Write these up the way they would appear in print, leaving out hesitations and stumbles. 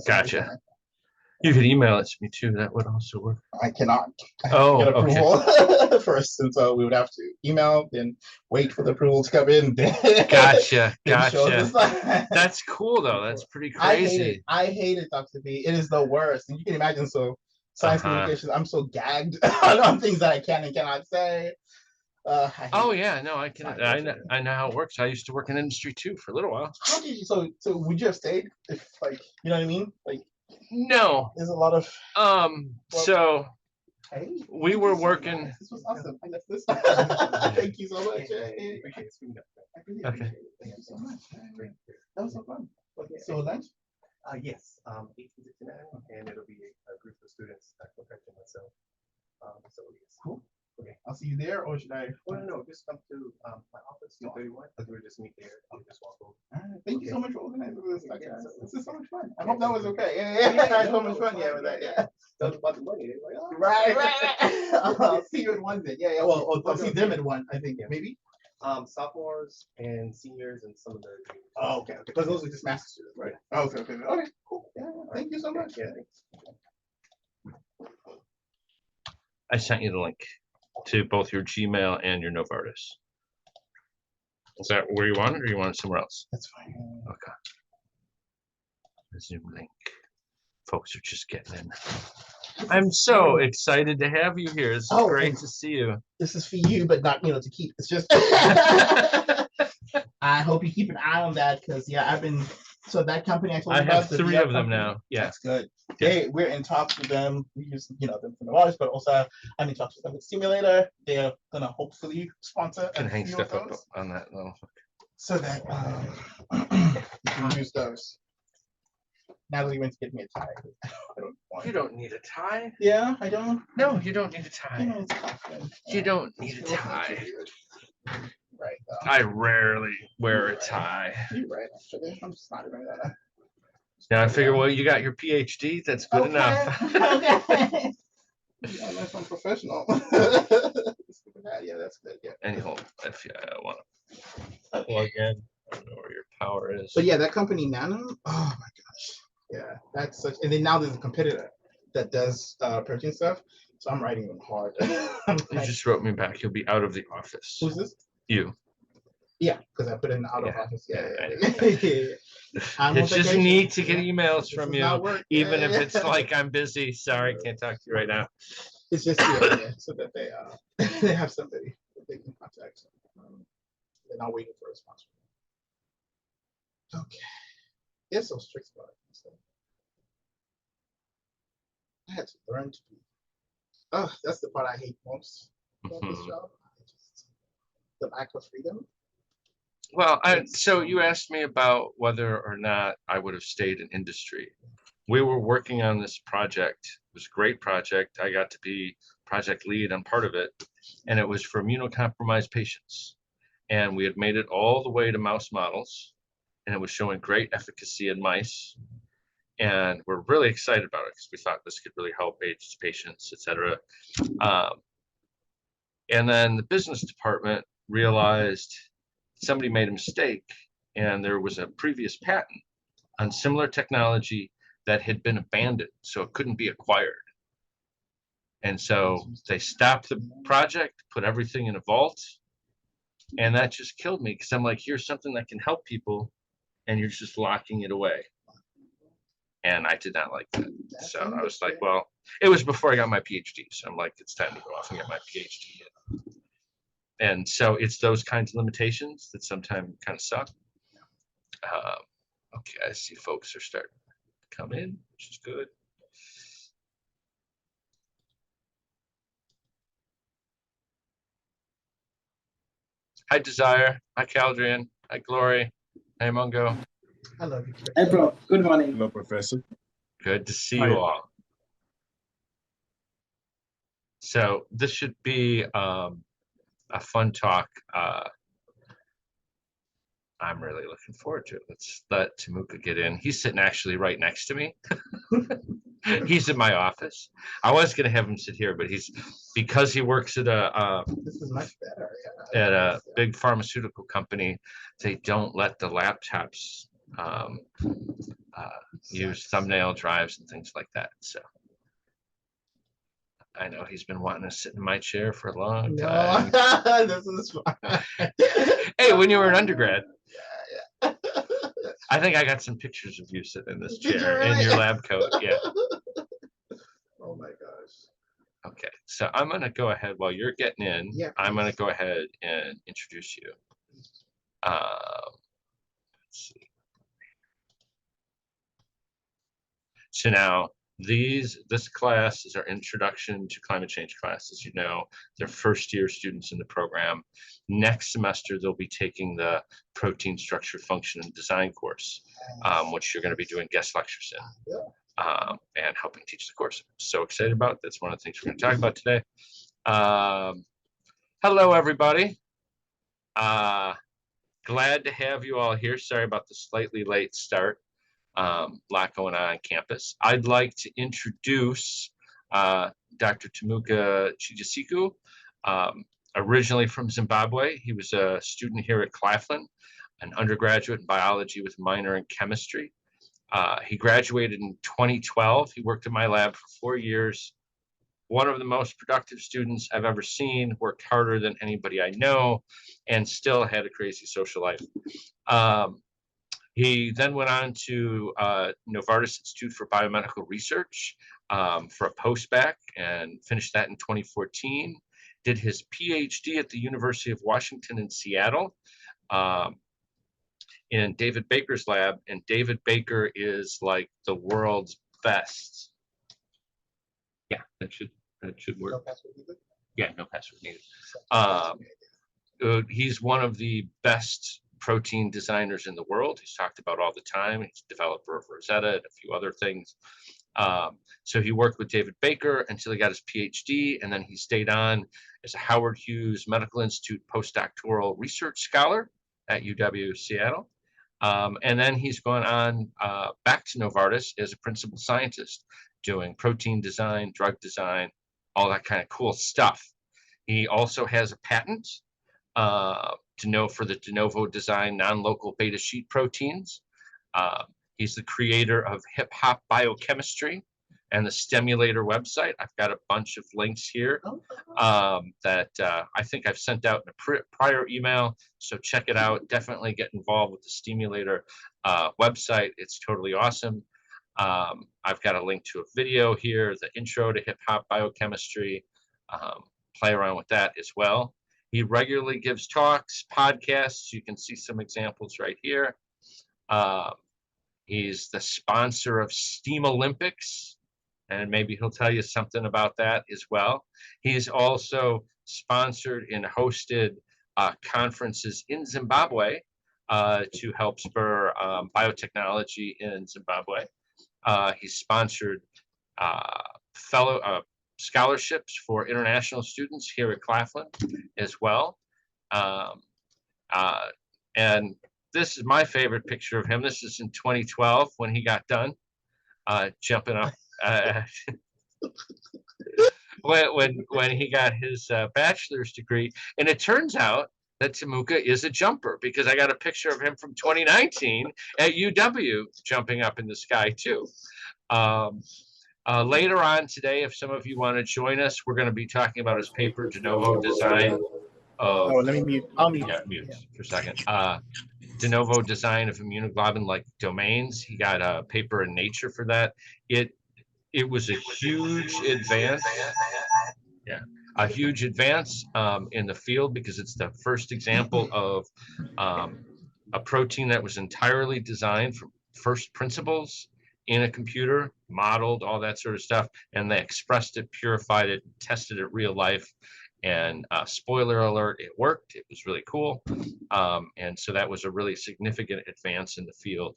Gotcha. You could email it to me too. That would also work. I cannot. I have Oh, to get okay. approval first, and so we would have to email, then wait for the approval to come in. Then Gotcha. then show Gotcha. the sign. That's cool though. That's pretty I hate it. crazy. I hate it, Dr. B. It is the worst, and you can imagine. So science Uh-huh. communications, I'm so gagged on things that I can and cannot say. I hate Oh it. yeah, no, I can. I know how it works. I used to work in industry too for a little while. How did you? So would you have stayed if, like, you know what I mean? Like, No. there's a lot of. So Hey, we were working. This was awesome. I love this. Thank you so much. Hey. Okay. Thank you so much. That was so fun. Okay, so lunch? Yes, 1869, and it'll be a group of students that will catch myself. So yes. Cool. Okay, I'll see you there, or should I? Oh, no, just come to my office, 231, because we'll just meet there. I'll just walk over. All right, thank you so much for organizing this. Yeah, This is so much fun. I hope that was okay. Yeah, I had so much fun. Yeah, with that. Yeah. That was about the money. Like, oh. Right. I'll see you at one then. Yeah. Well, I'll see them at one. I think maybe. Sophomores and seniors and some of the juniors. Oh, okay. Because those are just master students, right? Oh, okay. Okay. Cool. Yeah. Thank you so much. Yeah, thanks. I sent you the link to both your Gmail and your Novartis. Is that where you want it, or you want it somewhere else? That's fine. Okay. The Zoom link. Folks are just getting in. I'm so excited to have you here. It's great to see you. This is for you, but not, to keep. It's just. I hope you keep an eye on that, because I've been. So that company I told you about. I have 3 of them now. Yeah. That's good. Yeah. We're in talks with them. We use them for the waters, but also I'm in talks with them with Simulator. They're gonna hopefully sponsor. Can hang stuff up on that little. So that you can use those. Natalie went to get me a tie. I don't want. You don't need a tie. Yeah, I don't. No, you don't need a tie. You don't need a tie. Right. I rarely wear a tie. You're right. Actually, I'm just not wearing that. Yeah, I figure, well, you got your PhD. That's good enough. Okay. Yeah, that's unprofessional. Yeah, that's good. Yeah. And hold if you want to plug in. I don't know where your power is. But yeah, that company Nano. Oh my gosh. Yeah, that's such. And then now there's a competitor that does protein stuff. So I'm writing them hard. You just wrote me back. You'll be out of the office. Who's this? You. Yeah, because I put it in the out of office. Yeah. It's just neat to get emails from you, even if it's like like I'm busy. Sorry, can't talk to you right now. It's just so that they they have somebody that they can contact. They're not waiting for a response. Okay. It's so strict about it. So I had to learn to be. Oh, that's the part I hate most about this job. The lack of freedom. Well, so you asked me about whether or not I would have stayed in industry. We were working on this project. It was a great project. I got to be project lead on part of it, and it was for immunocompromised patients. And we had made it all the way to mouse models, and it was showing great efficacy in mice. And we're really excited about it because we thought this could really help AIDS patients, et cetera. And then the business department realized somebody made a mistake, and there was a previous patent on similar technology that had been abandoned, so it couldn't be acquired. And so they stopped the project, put everything in a vault, and that just killed me, because I'm like, here's something that can help people, and you're just locking it away. And I did not like that. So I was like, well, it was before I got my PhD, so I'm like, it's time to go off and get my PhD. And so it's those kinds of limitations that sometimes kind of suck. Okay, I see folks are starting to come in, which is good. Hi, Desire. Hi, Caldrian. Hi, Glory. Hi, Mungo. I love you. Hey, bro. Good morning. Hello, Professor. Good to see you all. So this should be a fun talk. I'm really looking forward to it. Let's let Tamuka get in. He's sitting actually right next to me. He's in my office. I was going to have him sit here, but because he works at This is much better. At a big pharmaceutical company, they don't let the laptops use thumbnail drives and things like that. So I know he's been wanting to sit in my chair for a long time. No, this is fine. Hey, when you were an undergrad, Yeah. I think I got some pictures of you sitting in this Did you chair in really? your lab coat. Yeah. Oh my gosh. Okay. So I'm going to go ahead while you're getting in. Yeah, I'm going to please. go ahead and introduce you. Let's see. So now this class is our introduction to climate change class. As you know, they're first year students in the program. Next semester, they'll be taking the protein structure, function, and design course, which you're going to be doing guest lectures in and helping teach the course. I'm so excited about it. That's one of the things we're going to talk about today. Hello, everybody. Glad to have you all here. Sorry about the slightly late start. Lot going on campus. I'd like to introduce Dr. Tamuka Chidyausiku, originally from Zimbabwe. He was a student here at Claflin, an undergraduate in biology with a minor in chemistry. He graduated in 2012. He worked in my lab for 4 years. One of the most productive students I've ever seen, worked harder than anybody I know, and still had a crazy social life. He then went on to Novartis Institute for Biomedical Research for a postbac and finished that in 2014. Did his PhD at the University of Washington in Seattle in David Baker's lab. And David Baker is like the world's best. Yeah, that should work. No password either? Yeah, no password needed. He's one of the best protein designers in the world. He's talked about all the time. He's developer of Rosetta and a few other things. So he worked with David Baker until he got his PhD, and then he stayed on as a Howard Hughes Medical Institute postdoctoral research scholar at UW Seattle. And then he's gone on back to Novartis as a principal scientist, doing protein design, drug design, all that kind of cool stuff. He also has a patent for the de novo design non-local beta sheet proteins. He's the creator of Hip Hop Biochemistry and the Stimulator website. I've got a bunch of links here that I think I've sent out in a prior email, so check it out. Definitely get involved with the Stimulator website. It's totally awesome. I've got a link to a video here, the intro to Hip Hop Biochemistry. Play around with that as well. He regularly gives talks, podcasts. You can see some examples right here. He's the sponsor of Steam Olympics, and maybe he'll tell you something about that as well. He's also sponsored and hosted conferences in Zimbabwe to help spur biotechnology in Zimbabwe. He's sponsored scholarships for international students here at Claflin as well. And this is my favorite picture of him. This is in 2012 when he got done jumping up when he got his bachelor's degree. And it turns out that Tamuka is a jumper, because I got a picture of him from 2019 at UW jumping up in the sky too. Later on today, if some of you want to join us, we're going to be talking about his paper, de novo design of. Oh, let me mute. I'll mute. Yeah, mute for a second. De novo design of immunoglobulin-like domains. He got a paper in Nature for that. It was a huge advance. Yeah, a huge advance in the field, because it's the first example of a protein that was entirely designed from first principles in a computer, modeled, all that sort of stuff, and they expressed it, purified it, tested it real life. And spoiler alert, it worked. It was really cool. And so that was a really significant advance in the field.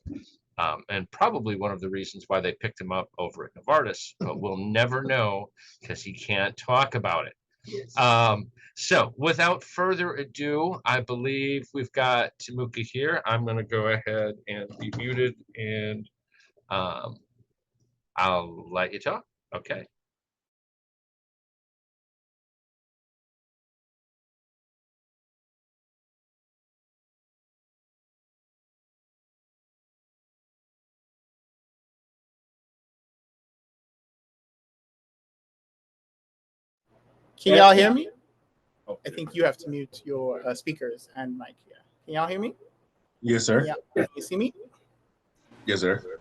And probably one of the reasons why they picked him up over at Novartis, but we'll never know because he can't talk about it. So without further ado, I believe we've got Tamuka here. I'm going to go ahead and be muted, and I'll let you talk. Okay. Can y'all hear me? I think you have to mute your speakers and mic. Yeah. Can y'all hear me? Yes, sir. Yeah. Can you see me? Yes, sir.